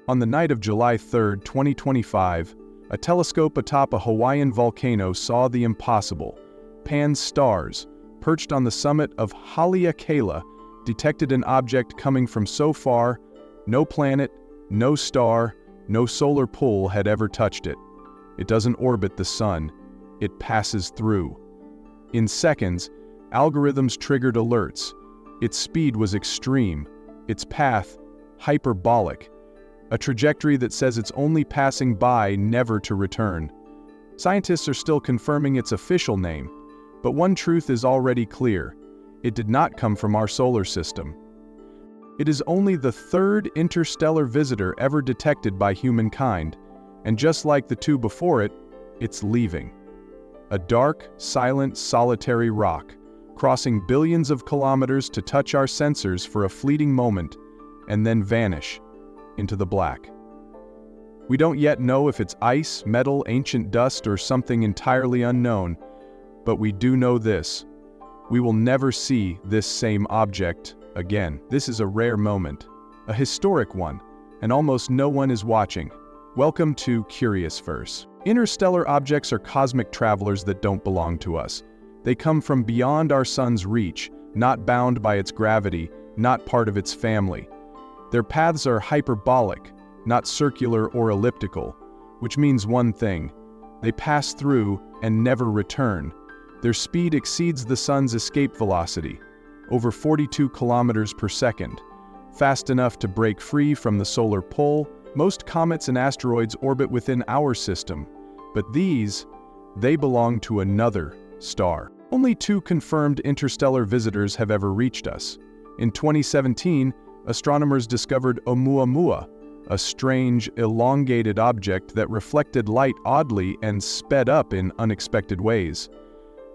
On the night of July 3, 2025, a telescope atop a Hawaiian volcano saw the impossible. Pan's stars, perched on the summit of Haleakala, detected an object coming from so far, no planet, no star, no solar pull had ever touched it. It doesn't orbit the sun, it passes through. In seconds, algorithms triggered alerts. Its speed was extreme, its path hyperbolic, a trajectory that says it's only passing by, never to return. Scientists are still confirming its official name, but one truth is already clear: it did not come from our solar system. It is only the third interstellar visitor ever detected by humankind, and just like the two before it, it's leaving. A dark, silent, solitary rock, crossing billions of kilometers to touch our sensors for a fleeting moment, and then vanish into the black. We don't yet know if it's ice, metal, ancient dust, or something entirely unknown, but we do know this: we will never see this same object again. This is a rare moment, a historic one, and almost no one is watching. Welcome to CuriousVerse. Interstellar objects are cosmic travelers that don't belong to us. They come from beyond our sun's reach, not bound by its gravity, not part of its family. Their paths are hyperbolic, not circular or elliptical, which means one thing: they pass through and never return. Their speed exceeds the sun's escape velocity, over 42 kilometers per second, fast enough to break free from the solar pull. Most comets and asteroids orbit within our system, but they belong to another star. Only 2 confirmed interstellar visitors have ever reached us. In 2017, astronomers discovered Oumuamua, a strange, elongated object that reflected light oddly and sped up in unexpected ways.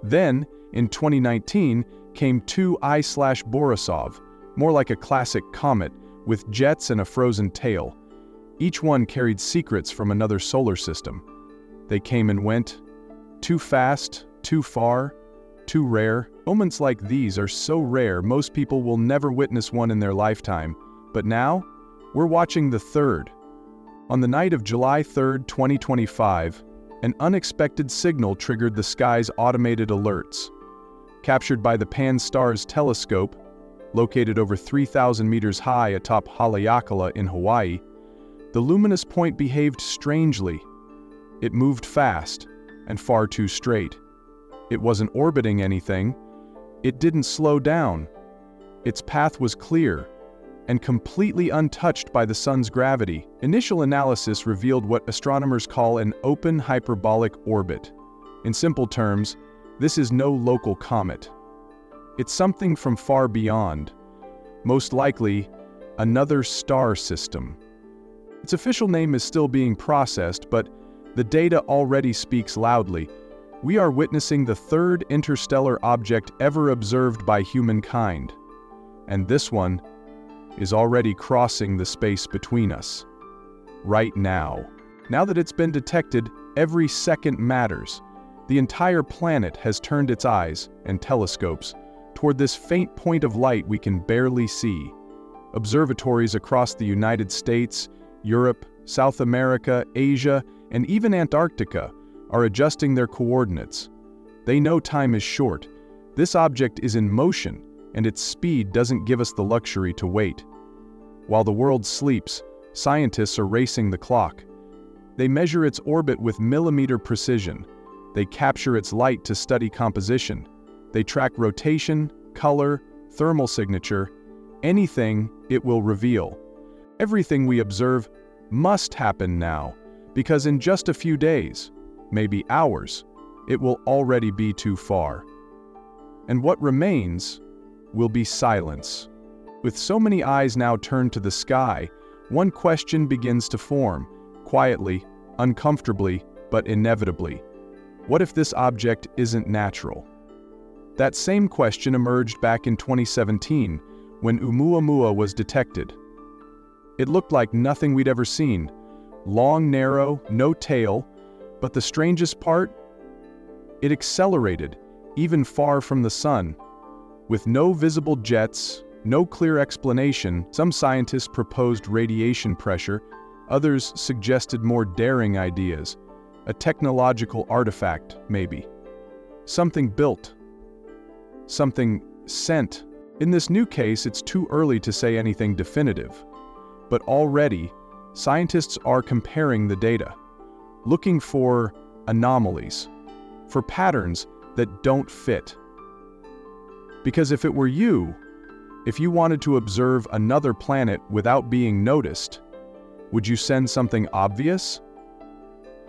Then, in 2019, came 2I/Borisov, more like a classic comet, with jets and a frozen tail. Each one carried secrets from another solar system. They came and went, too fast, too far, too rare. Moments like these are so rare most people will never witness one in their lifetime. But now, we're watching the third. On the night of July 3, 2025, an unexpected signal triggered the sky's automated alerts. Captured by the Pan-STARRS telescope, located over 3,000 meters high atop Haleakala in Hawaii, the luminous point behaved strangely. It moved fast and far too straight. It wasn't orbiting anything. It didn't slow down. Its path was clear and completely untouched by the sun's gravity. Initial analysis revealed what astronomers call an open hyperbolic orbit. In simple terms, this is no local comet. It's something from far beyond, most likely another star system. Its official name is still being processed, but the data already speaks loudly. We are witnessing the third interstellar object ever observed by humankind. And this one is already crossing the space between us. Right now. Now that it's been detected, every second matters. The entire planet has turned its eyes and telescopes toward this faint point of light we can barely see. Observatories across the United States, Europe, South America, Asia, and even Antarctica are adjusting their coordinates. They know time is short. This object is in motion, and its speed doesn't give us the luxury to wait. While the world sleeps, scientists are racing the clock. They measure its orbit with millimeter precision. They capture its light to study composition. They track rotation, color, thermal signature, anything it will reveal. Everything we observe must happen now, because in just a few days, maybe hours, it will already be too far. And what remains will be silence. With so many eyes now turned to the sky, one question begins to form, quietly, uncomfortably, but inevitably. What if this object isn't natural? That same question emerged back in 2017, when Oumuamua was detected. It looked like nothing we'd ever seen. Long, narrow, no tail, but the strangest part? It accelerated, even far from the sun. With no visible jets, no clear explanation, some scientists proposed radiation pressure, Others suggested more daring ideas, a technological artifact, maybe. Something built. Something sent. In this new case, it's too early to say anything definitive. But already, scientists are comparing the data, looking for anomalies, for patterns that don't fit. Because if it were you, if you wanted to observe another planet without being noticed, would you send something obvious?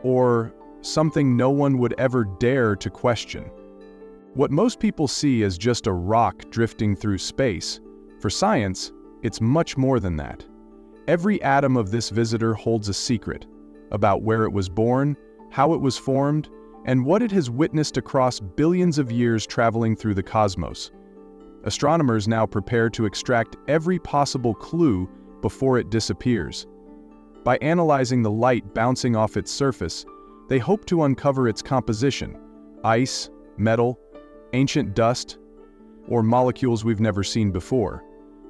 Or something no one would ever dare to question? What most people see as just a rock drifting through space, for science, it's much more than that. Every atom of this visitor holds a secret about where it was born, how it was formed, and what it has witnessed across billions of years traveling through the cosmos. Astronomers now prepare to extract every possible clue before it disappears. By analyzing the light bouncing off its surface, they hope to uncover its composition: ice, metal, ancient dust, or molecules we've never seen before.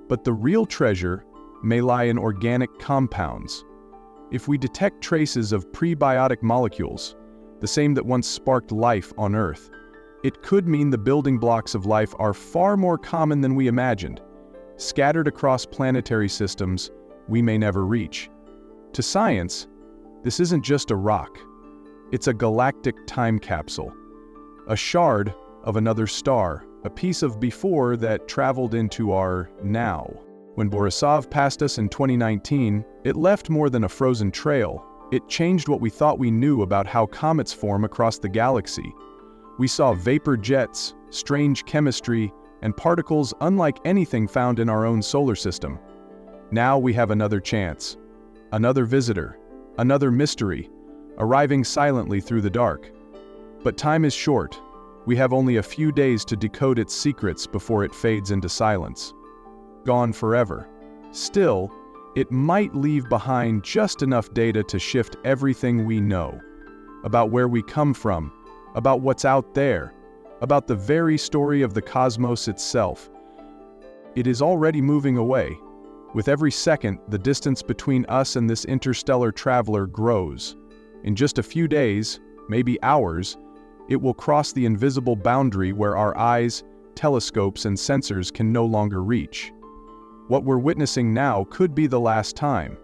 But the real treasure may lie in organic compounds. If we detect traces of prebiotic molecules, the same that once sparked life on Earth, it could mean the building blocks of life are far more common than we imagined, scattered across planetary systems we may never reach. To science, this isn't just a rock. It's a galactic time capsule, a shard of another star, a piece of before that traveled into our now. When Borisov passed us in 2019, it left more than a frozen trail. It changed what we thought we knew about how comets form across the galaxy. We saw vapor jets, strange chemistry, and particles unlike anything found in our own solar system. Now we have another chance. Another visitor, another mystery, arriving silently through the dark. But time is short. We have only a few days to decode its secrets before it fades into silence. Gone forever. Still, it might leave behind just enough data to shift everything we know. About where we come from, about what's out there, about the very story of the cosmos itself. It is already moving away. With every second, the distance between us and this interstellar traveler grows. In just a few days, maybe hours, it will cross the invisible boundary where our eyes, telescopes, and sensors can no longer reach. What we're witnessing now could be the last time.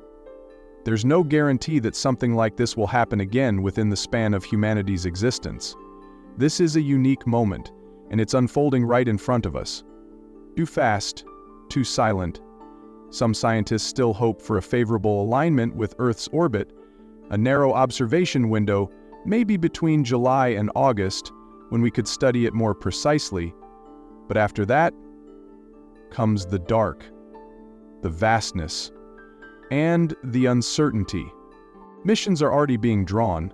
There's no guarantee that something like this will happen again within the span of humanity's existence. This is a unique moment, and it's unfolding right in front of us. Too fast, too silent. Some scientists still hope for a favorable alignment with Earth's orbit, a narrow observation window, maybe between July and August, when we could study it more precisely. But after that comes the dark, the vastness, and the uncertainty. Missions are already being drawn.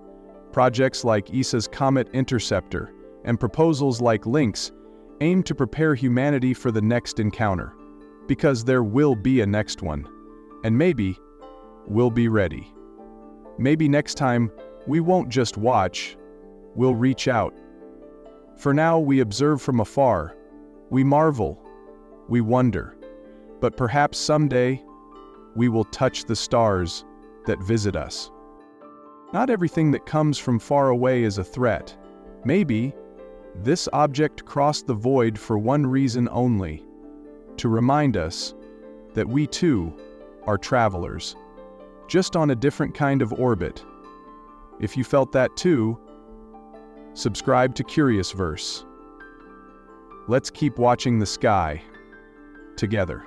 Projects like ESA's Comet Interceptor and proposals like Lynx aim to prepare humanity for the next encounter. Because there will be a next one. And maybe we'll be ready. Maybe next time we won't just watch, we'll reach out. For now, we observe from afar. We marvel. We wonder. But perhaps someday, we will touch the stars that visit us. Not everything that comes from far away is a threat. Maybe this object crossed the void for one reason only: to remind us that we too are travelers, just on a different kind of orbit. If you felt that too, subscribe to CuriousVerse. Let's keep watching the sky together.